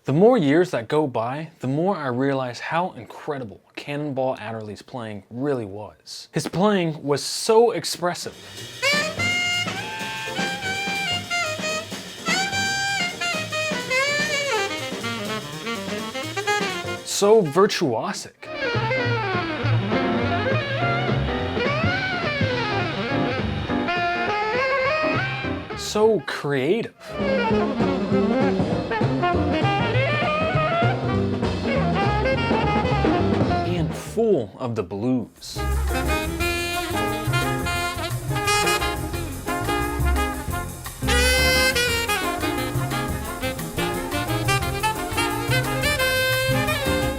The more years that go by, the more I realize how incredible Cannonball Adderley's playing really was. His playing was so expressive. So virtuosic. So creative. And full of the blues.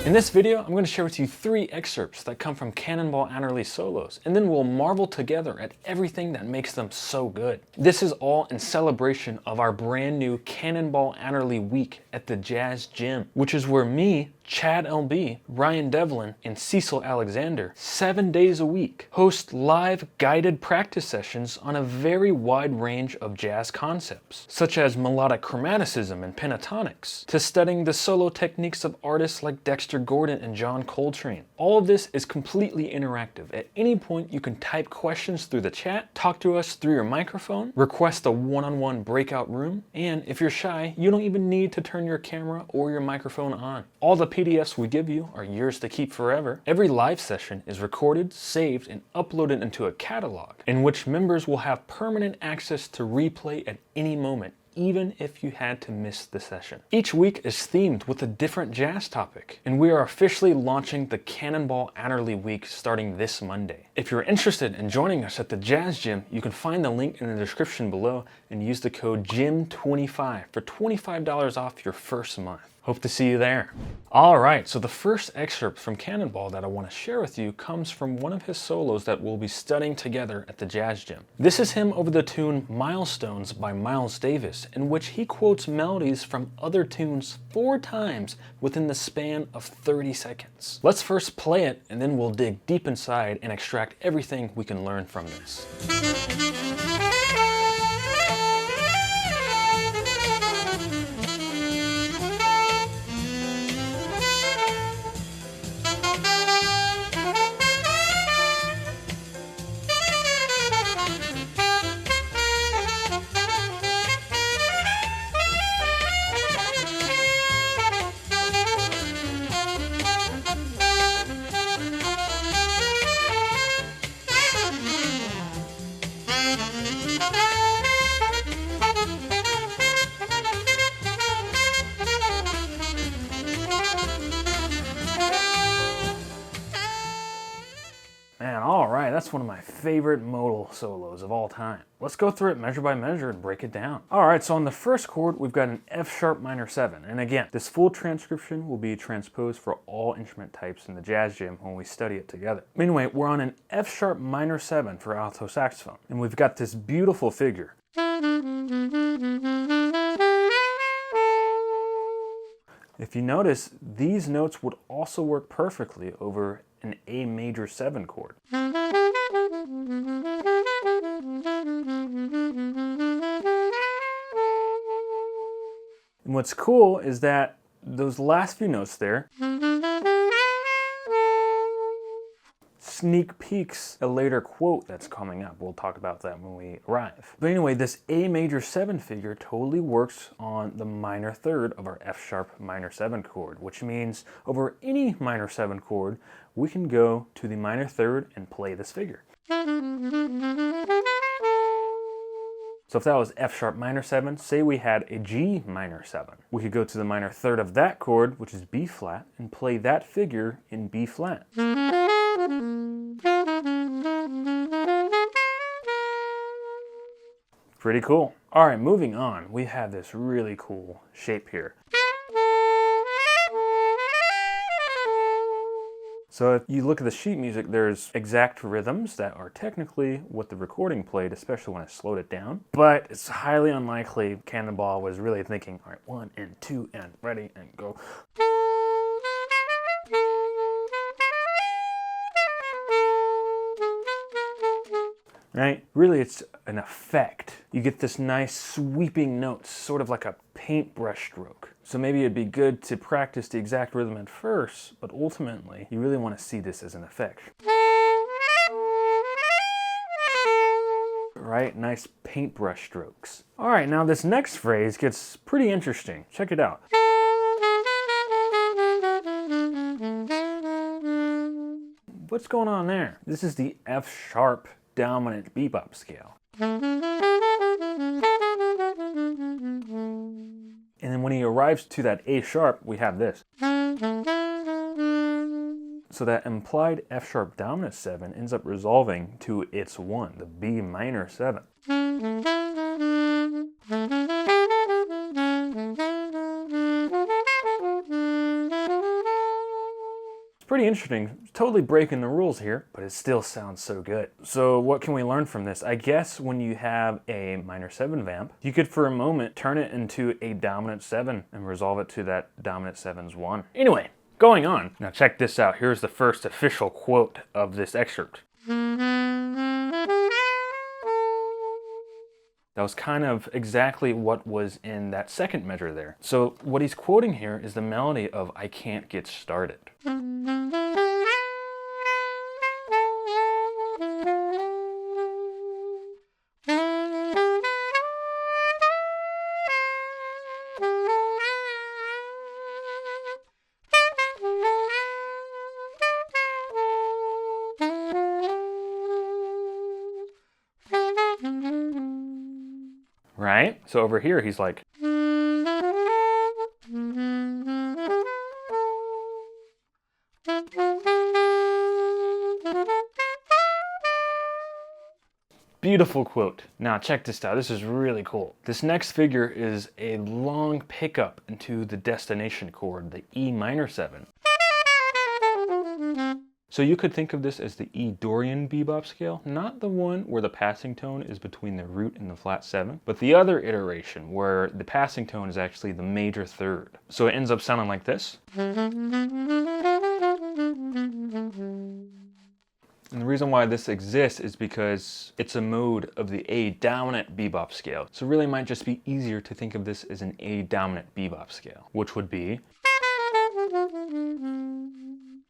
In this video, I'm going to share with you 3 excerpts that come from Cannonball Adderley solos, and then we'll marvel together at everything that makes them so good. This is all in celebration of our brand new Cannonball Adderley week at the Jazz Gym, which is where me, Chad LB, Ryan Devlin, and Cecil Alexander, 7 days a week, host live guided practice sessions on a very wide range of jazz concepts, such as melodic chromaticism and pentatonics, to studying the solo techniques of artists like Dexter Gordon and John Coltrane. All of this is completely interactive. At any point, you can type questions through the chat, talk to us through your microphone, request a one-on-one breakout room, and if you're shy, you don't even need to turn your camera or your microphone on. All the PDFs we give you are yours to keep forever. Every live session is recorded, saved, and uploaded into a catalog, in which members will have permanent access to replay at any moment, even if you had to miss the session. Each week is themed with a different jazz topic, and we are officially launching the Cannonball Adderley week starting this Monday. If you're interested in joining us at the Jazz Gym, you can find the link in the description below and use the code GYM25 for $25 off your first month. Hope to see you there. All right, so the first excerpt from Cannonball that I want to share with you comes from one of his solos that we'll be studying together at the Jazz Gym. This is him over the tune Milestones by Miles Davis, in which he quotes melodies from other tunes 4 times within the span of 30 seconds. Let's first play it, and then we'll dig deep inside and extract everything we can learn from this. Man, all right, that's one of my favorite modal solos of all time. Let's go through it measure by measure and break it down. All right, so on the first chord, we've got an F sharp minor 7. And again, this full transcription will be transposed for all instrument types in the Jazz Gym when we study it together. Anyway, we're on an F sharp minor 7 for alto saxophone. And we've got this beautiful figure. If you notice, these notes would also work perfectly over an A major 7 chord. And what's cool is that those last few notes there sneak peeks a later quote that's coming up. We'll talk about that when we arrive. But anyway, this A major 7 figure totally works on the minor 3rd of our F sharp minor 7 chord, which means over any minor 7 chord, we can go to the minor 3rd and play this figure. So if that was F sharp minor 7, say we had a G minor 7. We could go to the minor 3rd of that chord, which is B flat, and play that figure in B flat. Pretty cool. All right, moving on, we have this really cool shape here. So if you look at the sheet music, there's exact rhythms that are technically what the recording played, especially when I slowed it down. But it's highly unlikely Cannonball was really thinking, all right, 1 and 2 and ready and go. Right? Really, it's an effect. You get this nice sweeping note, sort of like a paintbrush stroke. So maybe it'd be good to practice the exact rhythm at first, but ultimately, you really want to see this as an effect. Right? Nice paintbrush strokes. All right, now this next phrase gets pretty interesting. Check it out. What's going on there? This is the F sharp dominant bebop scale. And then when he arrives to that A sharp, we have this. So that implied F sharp dominant 7 ends up resolving to its 1, the B minor 7. It's pretty interesting, totally breaking the rules here, but it still sounds so good. So what can we learn from this? I guess when you have a minor 7 vamp, you could for a moment turn it into a dominant 7 and resolve it to that dominant 7's 1. Anyway, going on. Now check this out. Here's the first official quote of this excerpt. That was kind of exactly what was in that second measure there. So what he's quoting here is the melody of I Can't Get Started. Right? So over here, he's like. Beautiful quote. Now check this out. This is really cool. This next figure is a long pickup into the destination chord, the E minor 7. So you could think of this as the E Dorian bebop scale, not the one where the passing tone is between the root and the flat 7, but the other iteration where the passing tone is actually the major 3rd. So it ends up sounding like this. And the reason why this exists is because it's a mode of the A dominant bebop scale. So it really might just be easier to think of this as an A dominant bebop scale, which would be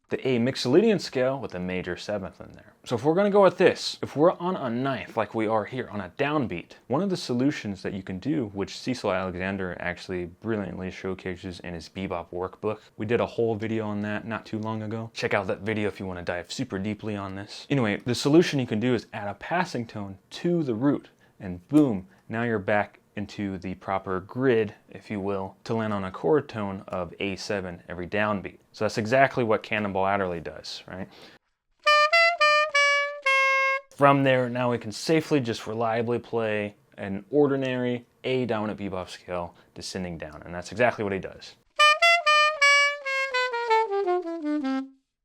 the A Mixolydian scale with a major 7th in there. So if we're going to go with this, if we're on a 9th like we are here on a downbeat, one of the solutions that you can do, which Cecil Alexander actually brilliantly showcases in his bebop workbook, we did a whole video on that not too long ago. Check out that video if you want to dive super deeply on this. Anyway, the solution you can do is add a passing tone to the root, and boom, now you're back into the proper grid, if you will, to land on a chord tone of A7 every downbeat. So that's exactly what Cannonball Adderley does, right? From there, now we can safely just reliably play an ordinary A dominant bebop scale descending down, and that's exactly what he does.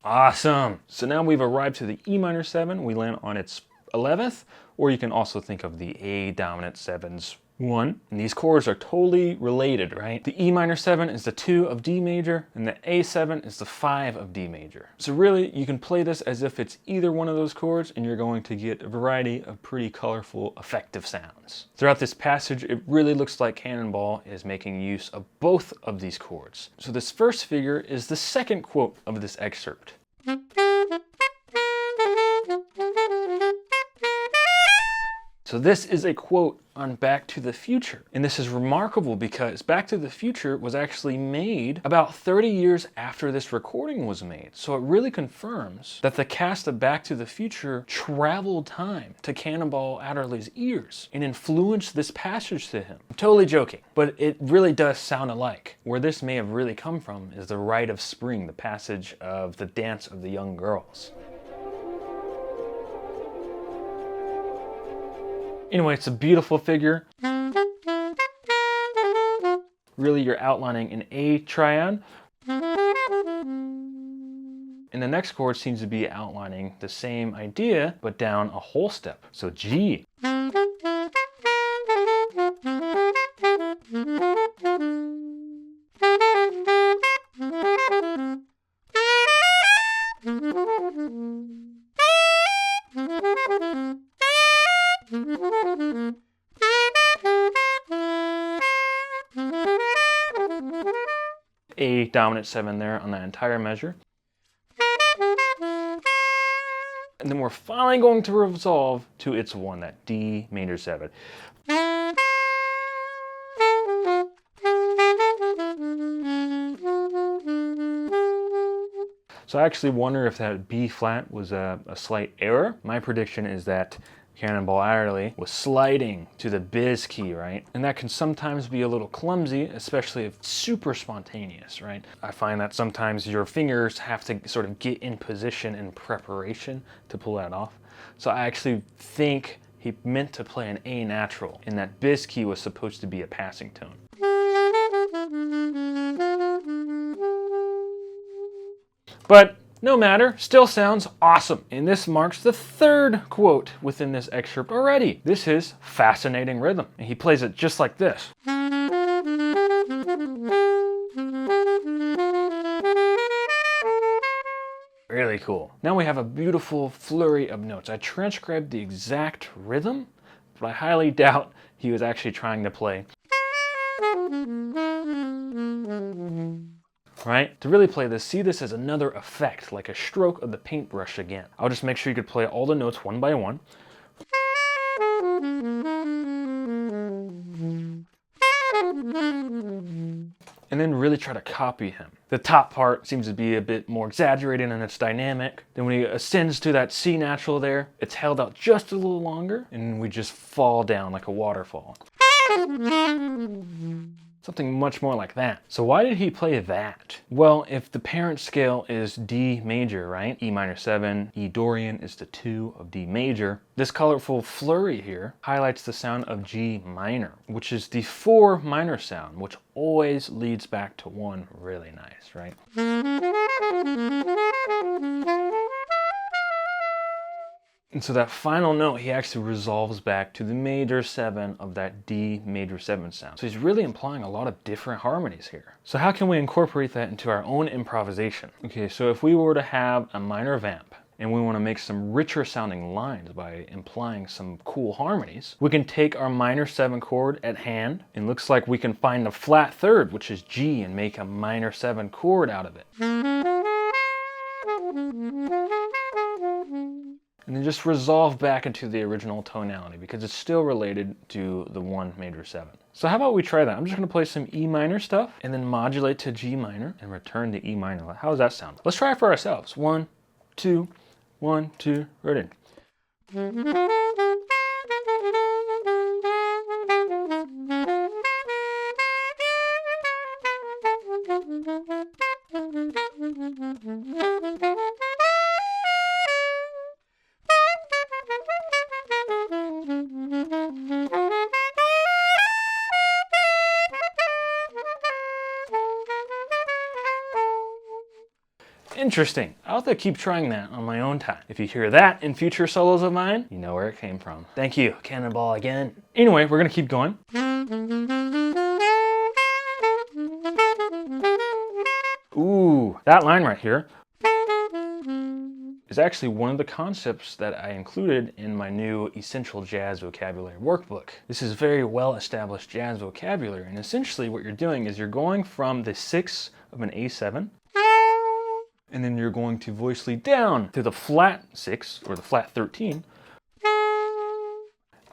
Awesome! So now we've arrived to the E minor 7, we land on its 11th, or you can also think of the A dominant 7's 1. And these chords are totally related, right? The E minor 7 is the 2 of D major, and the A7 is the 5 of D major. So really, you can play this as if it's either one of those chords, and you're going to get a variety of pretty colorful, effective sounds. Throughout this passage, it really looks like Cannonball is making use of both of these chords. So this first figure is the second quote of this excerpt. So this is a quote on Back to the Future. And this is remarkable because Back to the Future was actually made about 30 years after this recording was made. So it really confirms that the cast of Back to the Future traveled time to Cannonball Adderley's ears and influenced this passage to him. I'm totally joking, but it really does sound alike. Where this may have really come from is the Rite of Spring, the passage of the Dance of the Young Girls. Anyway, it's a beautiful figure. Really, you're outlining an A triad. And the next chord seems to be outlining the same idea, but down a whole step. So G. A dominant 7 there on that entire measure. And then we're finally going to resolve to its 1, that D major 7. So I actually wonder if that B flat was a slight error. My prediction is that Cannonball Adderley was sliding to the biz key, right? And that can sometimes be a little clumsy, especially if it's super spontaneous, right? I find that sometimes your fingers have to sort of get in position in preparation to pull that off. So I actually think he meant to play an A natural, and that biz key was supposed to be a passing tone. But no matter, still sounds awesome. And this marks the 3rd quote within this excerpt already. This is fascinating rhythm. And he plays it just like this. Really cool. Now we have a beautiful flurry of notes. I transcribed the exact rhythm, but I highly doubt he was actually trying to play. Right? To really play this, see this as another effect, like a stroke of the paintbrush again. I'll just make sure you could play all the notes one by one. And then really try to copy him. The top part seems to be a bit more exaggerated and it's dynamic. Then when he ascends to that C natural there, it's held out just a little longer and we just fall down like a waterfall. Something much more like that. So why did he play that? Well, if the parent scale is D major, right? E minor 7, E Dorian is the 2 of D major. This colorful flurry here highlights the sound of G minor, which is the 4 minor sound, which always leads back to 1 really nice, right? And so that final note, he actually resolves back to the major 7 of that D major 7 sound. So he's really implying a lot of different harmonies here. So how can we incorporate that into our own improvisation? Okay, so if we were to have a minor vamp and we want to make some richer sounding lines by implying some cool harmonies, we can take our minor 7 chord at hand and looks like we can find the flat 3rd, which is G, and make a minor 7 chord out of it. And then just resolve back into the original tonality because it's still related to the 1 major 7. So how about we try that? I'm just going to play some E minor stuff and then modulate to G minor and return to E minor. How does that sound? Let's try it for ourselves. 1, 2, 1, 2, right in. Interesting. I'll have to keep trying that on my own time. If you hear that in future solos of mine, you know where it came from. Thank you, Cannonball again. Anyway, we're gonna keep going. Ooh, that line right here is actually one of the concepts that I included in my new Essential Jazz Vocabulary workbook. This is very well-established jazz vocabulary, and essentially what you're doing is you're going from the 6 of an A7, and then you're going to voice lead down to the flat 6 or the flat 13.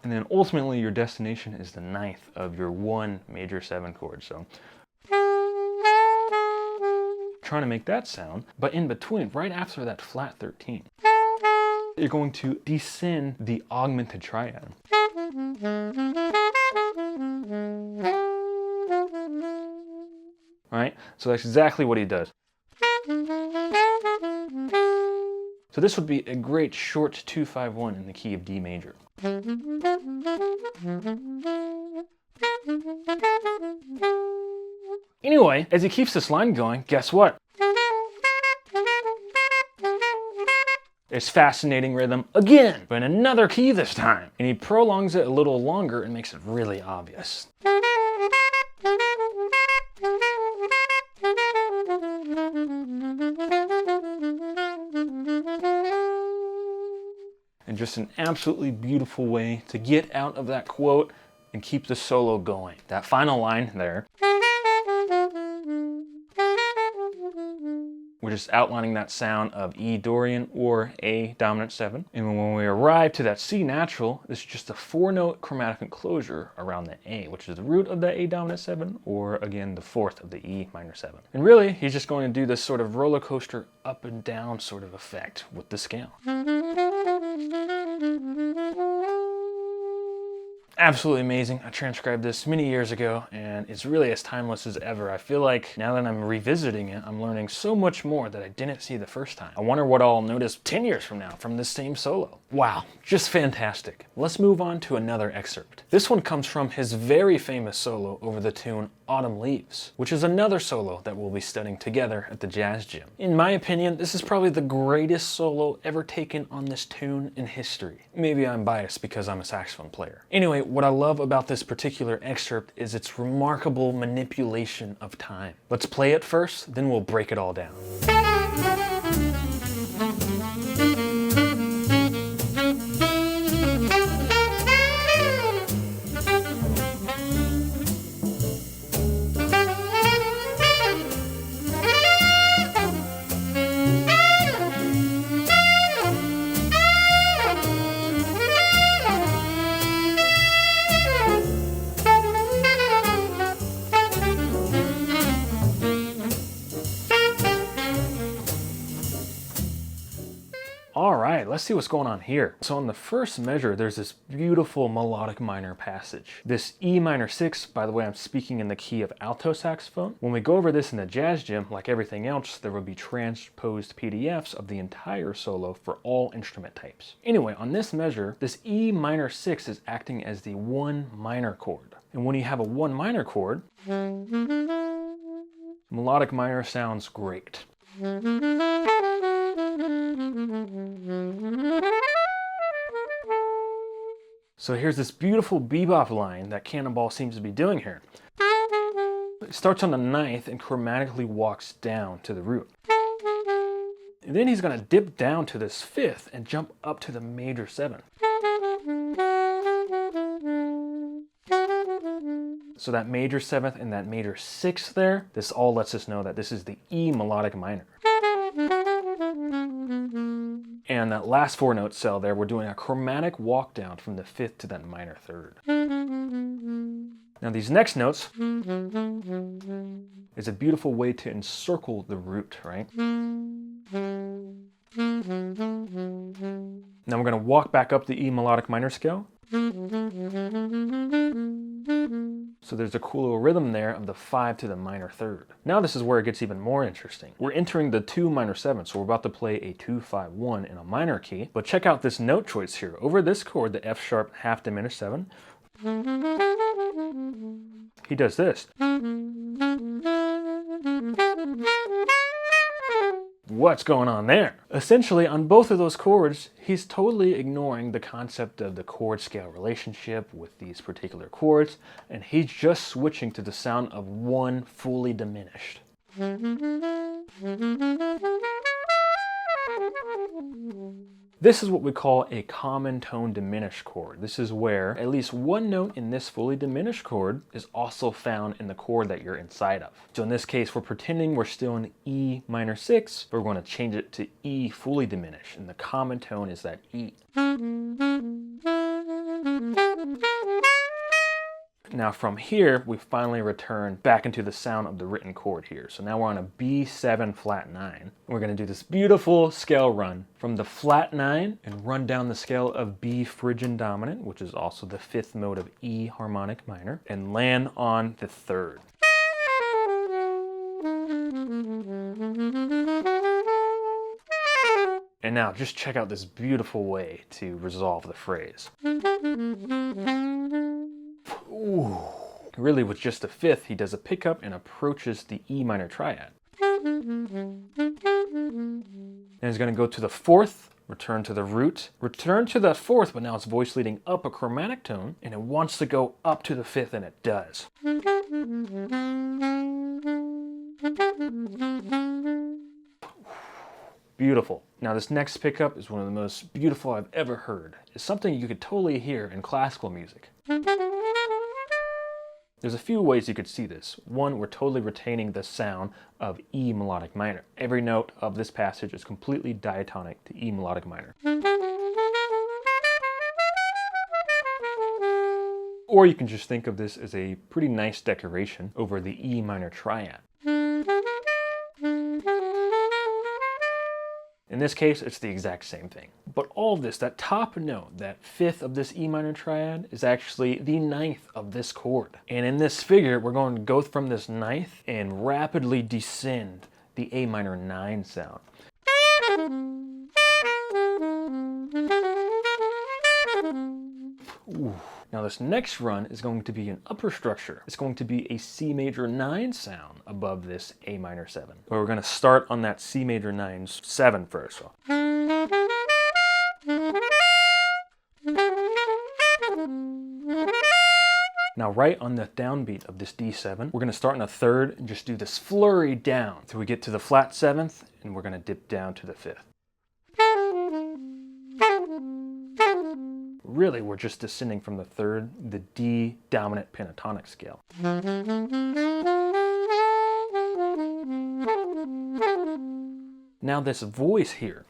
And then ultimately your destination is the 9th of your 1 major 7 chord. So trying to make that sound, but in between, right after that flat 13, you're going to descend the augmented triad. All right, so that's exactly what he does. So this would be a great short 2-5-1 in the key of D major. Anyway, as he keeps this line going, guess what? There's fascinating rhythm again, but in another key this time. And he prolongs it a little longer and makes it really obvious. And just an absolutely beautiful way to get out of that quote and keep the solo going. That final line there We're just outlining that sound of E Dorian or A dominant 7. And when we arrive to that C natural, this is just a 4-note chromatic enclosure around the A, which is the root of the A dominant 7, or again, the 4th of the E minor 7. And really, he's just going to do this sort of roller coaster up and down sort of effect with the scale. Absolutely amazing. I transcribed this many years ago and it's really as timeless as ever. I feel like now that I'm revisiting it, I'm learning so much more that I didn't see the first time. I wonder what I'll notice 10 years from now from this same solo. Wow, just fantastic. Let's move on to another excerpt. This one comes from his very famous solo over the tune Autumn Leaves, which is another solo that we'll be studying together at the Jazz Gym. In my opinion, this is probably the greatest solo ever taken on this tune in history. Maybe I'm biased because I'm a saxophone player. Anyway, what I love about this particular excerpt is its remarkable manipulation of time. Let's play it first, then we'll break it all down. Alright, let's see what's going on here. So on the first measure, there's this beautiful melodic minor passage. This E minor 6, by the way, I'm speaking in the key of alto saxophone. When we go over this in the Jazz Gym, like everything else, there will be transposed PDFs of the entire solo for all instrument types. Anyway, on this measure, this E minor 6 is acting as the 1 minor chord. And when you have a 1 minor chord, melodic minor sounds great. So here's this beautiful bebop line that Cannonball seems to be doing here. It starts on the 9th and chromatically walks down to the root. And then he's going to dip down to this 5th and jump up to the major 7th. So that major 7th and that major 6th there, this all lets us know that this is the E melodic minor. And that last 4-note cell there, we're doing a chromatic walk down from the 5th to that minor 3rd. Now these next notes is a beautiful way to encircle the root, right? Now we're going to walk back up the E melodic minor scale. So there's a cool little rhythm there of the 5 to the minor 3rd. Now this is where it gets even more interesting. We're entering the 2 minor 7, so we're about to play a 2-5-1 in a minor key. But check out this note choice here. Over this chord, the F sharp half diminished 7, he does this. What's going on there? Essentially, on both of those chords, he's totally ignoring the concept of the chord scale relationship with these particular chords, and he's just switching to the sound of 1 fully diminished. This is what we call a common tone diminished chord. This is where at least 1 note in this fully diminished chord is also found in the chord that you're inside of. So in this case, we're pretending we're still in E minor 6, but we're going to change it to E fully diminished, and the common tone is that E. Now from here, we finally return back into the sound of the written chord here. So now we're on a B7 flat 9. We're going to do this beautiful scale run from the flat 9 and run down the scale of B Phrygian dominant, which is also the 5th mode of E harmonic minor, and land on the 3rd. And now just check out this beautiful way to resolve the phrase. Ooh. Really, with just the 5th, he does a pickup and approaches the E minor triad. And he's going to go to the 4th, return to the root, return to the 4th, but now it's voice leading up a chromatic tone, and it wants to go up to the 5th, and it does. Beautiful. Now this next pickup is one of the most beautiful I've ever heard. It's something you could totally hear in classical music. There's a few ways you could see this. One, we're totally retaining the sound of E melodic minor. Every note of this passage is completely diatonic to E melodic minor. Or you can just think of this as a pretty nice decoration over the E minor triad. In this case, it's the exact same thing. But all of this, that top note, that fifth of this E minor triad, is actually the ninth of this chord. And in this figure, we're going to go from this ninth and rapidly descend the A minor 9 sound. Ooh. Now this next run is going to be an upper structure. It's going to be a C major 9 sound above this A minor 7. But we're going to start on that C major 9 7 first. So. Now right on the downbeat of this D7, we're going to start in a third and just do this flurry down till we get to the flat 7th, and we're going to dip down to the 5th. Really, we're just descending from the third, the D dominant pentatonic scale. Now this voice here,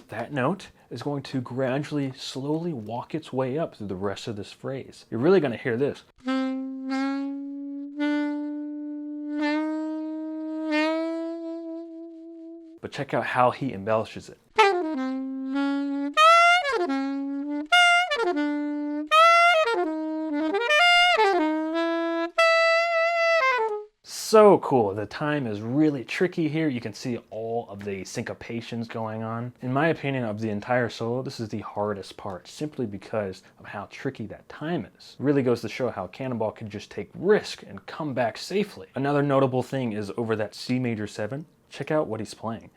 that note is going to gradually, slowly walk its way up through the rest of this phrase. You're really going to hear this. But check out how he embellishes it. So cool. The time is really tricky here. You can see all of the syncopations going on. In my opinion, of the entire solo, this is the hardest part, simply because of how tricky that time is. It really goes to show how Cannonball can just take risk and come back safely. Another notable thing is over that C major 7, check out what he's playing.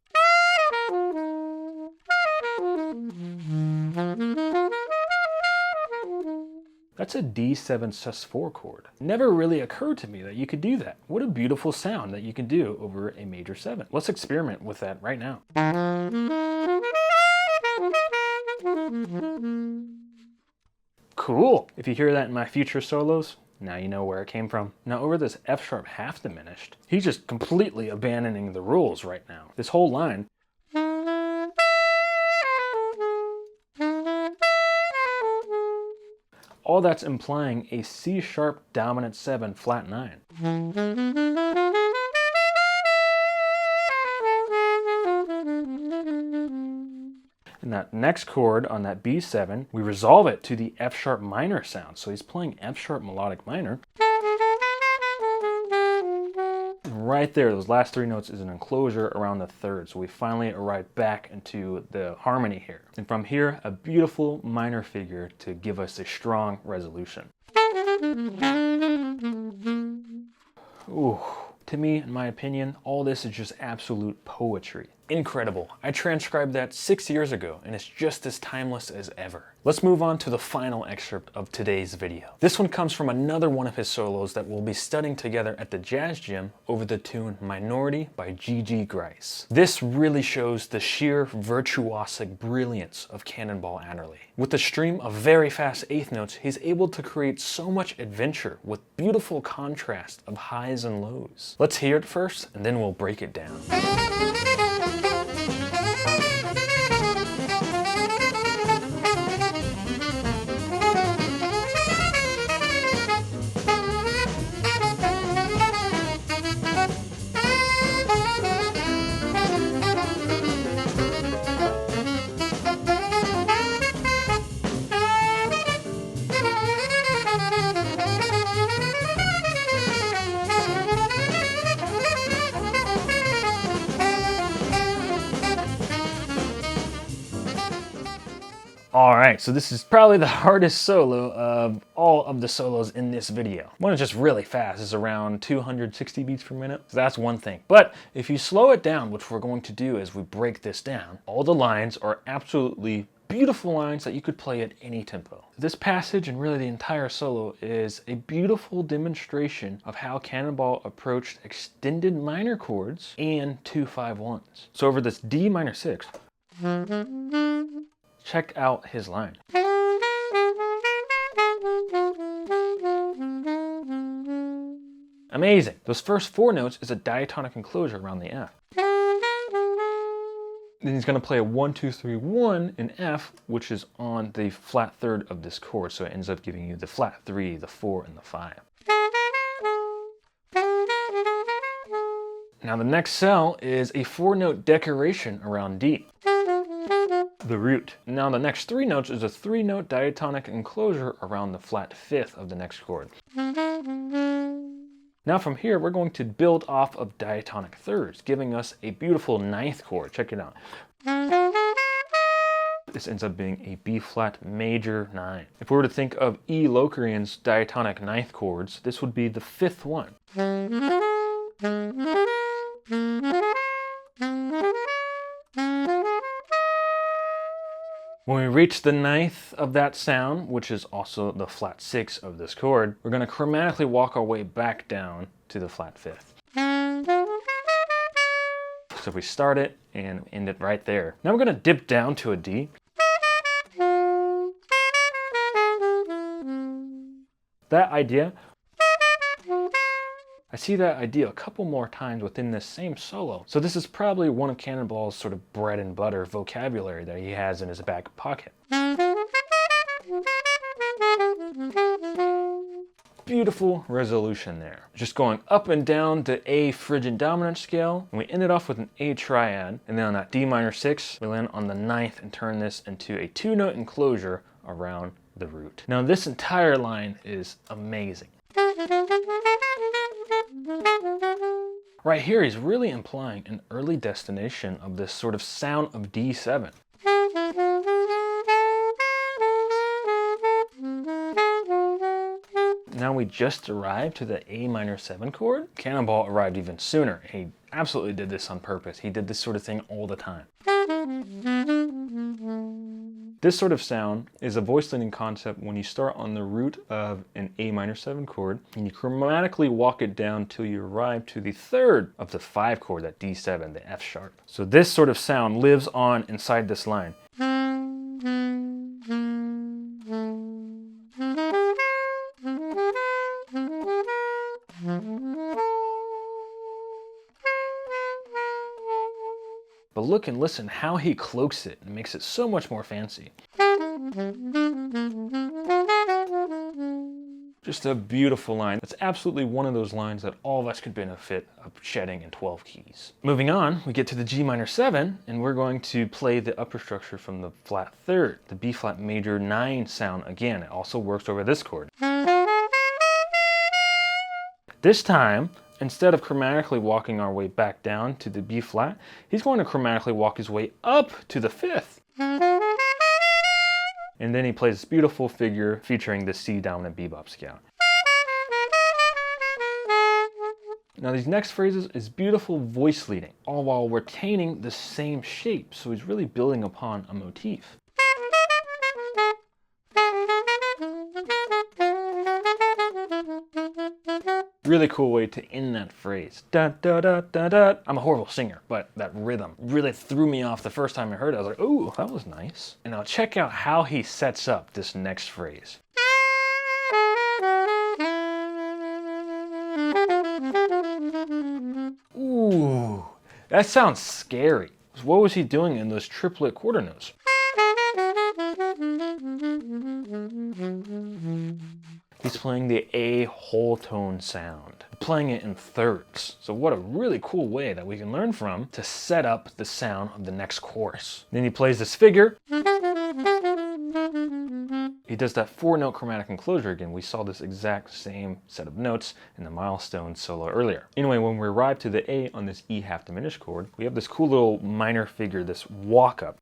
That's a D7 sus4 chord. Never really occurred to me that you could do that. What a beautiful sound that you can do over a major 7. Let's experiment with that right now. Cool. If you hear that in my future solos, now you know where it came from. Now over this F sharp half diminished, he's just completely abandoning the rules right now. This whole line, all that's implying a C sharp dominant 7 flat 9. And that next chord on that B7, we resolve it to the F sharp minor sound. So he's playing F sharp melodic minor. And right there, those last 3 notes is an enclosure around the third. So we finally arrive back into the harmony here. And from here, a beautiful minor figure to give us a strong resolution. Ooh. To me, in my opinion, all this is just absolute poetry. Incredible. I transcribed that 6 years ago, and it's just as timeless as ever. Let's move on to the final excerpt of today's video. This one comes from another one of his solos that we'll be studying together at the Jazz Gym over the tune Minority by G.G. Grice. This really shows the sheer virtuosic brilliance of Cannonball Adderley. With the stream of very fast eighth notes, he's able to create so much adventure with beautiful contrast of highs and lows. Let's hear it first, and then we'll break it down. Alright, so this is probably the hardest solo of all of the solos in this video. One is just really fast, it's around 260 beats per minute, so that's one thing. But if you slow it down, which we're going to do as we break this down, all the lines are absolutely beautiful lines that you could play at any tempo. This passage and really the entire solo is a beautiful demonstration of how Cannonball approached extended minor chords and 2-5-1s. So over this D minor 6, check out his line. Amazing. Those first 4 notes is a diatonic enclosure around the F. Then he's going to play a 1, 2, 3, 1 in F, which is on the flat third of this chord. So it ends up giving you the flat 3, the 4, and the 5. Now the next cell is a 4-note decoration around D, the root. Now the next 3 notes is a 3-note diatonic enclosure around the flat 5th of the next chord. Now from here, we're going to build off of diatonic thirds, giving us a beautiful 9th chord. Check it out. This ends up being a B flat major 9. If we were to think of E. Lokrien's diatonic 9th chords, this would be the 5th one. When we reach the 9th of that sound, which is also the flat 6 of this chord, we're going to chromatically walk our way back down to the flat 5th. So if we start it and end it right there. Now we're going to dip down to a D. That idea, I see that idea a couple more times within this same solo. So this is probably one of Cannonball's sort of bread and butter vocabulary that he has in his back pocket. Beautiful resolution there. Just going up and down the A phrygian dominant scale, and we ended off with an A triad, and then on that D minor 6, we land on the 9th and turn this into a 2-note enclosure around the root. Now this entire line is amazing. Right here, he's really implying an early destination of this sort of sound of D7. Now we just arrived to the A minor 7 chord. Cannonball arrived even sooner. He absolutely did this on purpose. He did this sort of thing all the time. This sort of sound is a voice leading concept when you start on the root of an A minor 7 chord and you chromatically walk it down till you arrive to the 3rd of the 5 chord, that D7, the F sharp. So this sort of sound lives on inside this line. But look and listen how he cloaks it and makes it so much more fancy. Just a beautiful line. It's absolutely one of those lines that all of us could benefit of shedding in 12 keys. Moving on, we get to the G minor 7, and we're going to play the upper structure from the flat 3rd, the B flat major 9 sound again. It also works over this chord. This time, instead of chromatically walking our way back down to the B flat, he's going to chromatically walk his way up to the 5th. And then he plays this beautiful figure featuring the C dominant bebop scale. Now these next phrases is beautiful voice leading, all while retaining the same shape, so he's really building upon a motif. Really cool way to end that phrase. Da, da, da, da, da. I'm a horrible singer, but that rhythm really threw me off the first time I heard it. I was like, ooh, that was nice. And now check out how he sets up this next phrase. Ooh, that sounds scary. What was he doing in those triplet quarter notes? He's playing the A whole tone sound, playing it in thirds. So what a really cool way that we can learn from to set up the sound of the next chorus. Then he plays this figure. He does that 4-note chromatic enclosure again. We saw this exact same set of notes in the Milestones Solo earlier. Anyway, when we arrive to the A on this E half diminished chord, we have this cool little minor figure, this walk up.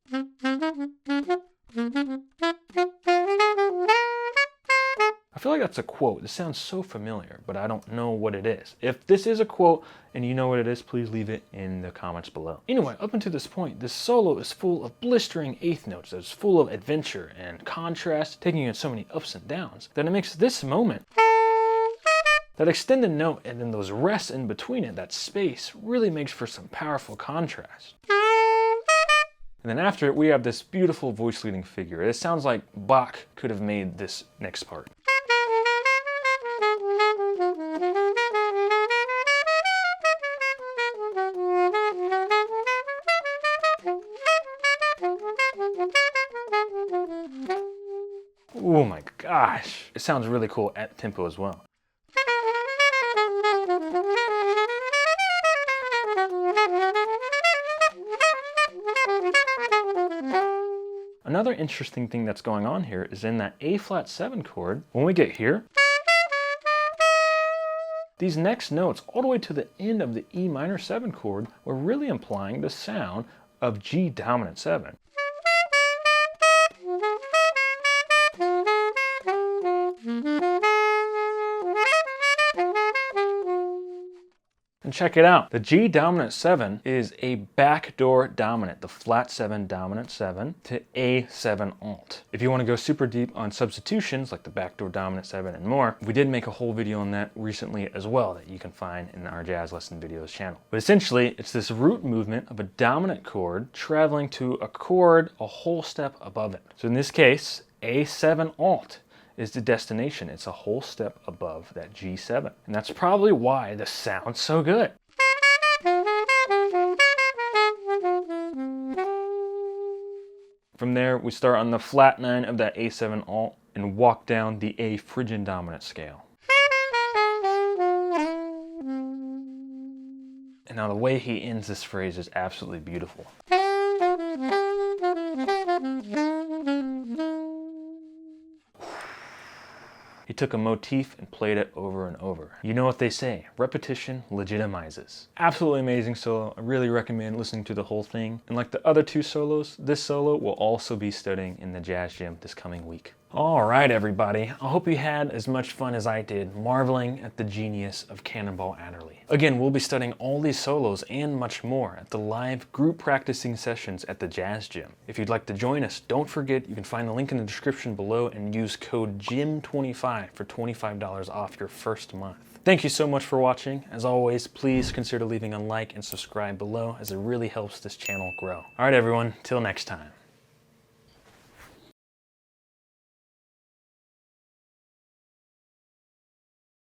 I feel like that's a quote. This sounds so familiar, but I don't know what it is. If this is a quote and you know what it is, please leave it in the comments below. Anyway, up until this point, this solo is full of blistering eighth notes. It's full of adventure and contrast, taking you in so many ups and downs, that it makes this moment, that extended note and then those rests in between it, that space, really makes for some powerful contrast. And then after it, we have this beautiful voice leading figure. It sounds like Bach could have made this next part. Oh my gosh. It sounds really cool at tempo as well. Another interesting thing that's going on here is in that A flat 7 chord, when we get here, these next notes all the way to the end of the E minor 7 chord were really implying the sound of G dominant 7. And check it out. The G dominant 7 is a backdoor dominant, the flat 7 dominant 7 to A7 alt. If you want to go super deep on substitutions like the backdoor dominant 7 and more, we did make a whole video on that recently as well that you can find in our Jazz Lesson Videos channel. But essentially, it's this root movement of a dominant chord traveling to a chord a whole step above it. So in this case, A7 alt is the destination. It's a whole step above that G7. And that's probably why this sounds so good. From there, we start on the flat 9 of that A7 alt and walk down the A Phrygian dominant scale. And now the way he ends this phrase is absolutely beautiful. He took a motif and played it over and over. You know what they say, repetition legitimizes. Absolutely amazing solo. I really recommend listening to the whole thing. And like the other two solos, this solo will also be studying in the Jazz Gym this coming week. All right, everybody. I hope you had as much fun as I did marveling at the genius of Cannonball Adderley. Again, we'll be studying all these solos and much more at the live group practicing sessions at the Jazz Gym. If you'd like to join us, don't forget you can find the link in the description below and use code GYM25 for $25 off your first month. Thank you so much for watching. As always, please consider leaving a like and subscribe below as it really helps this channel grow. All right, everyone, till next time.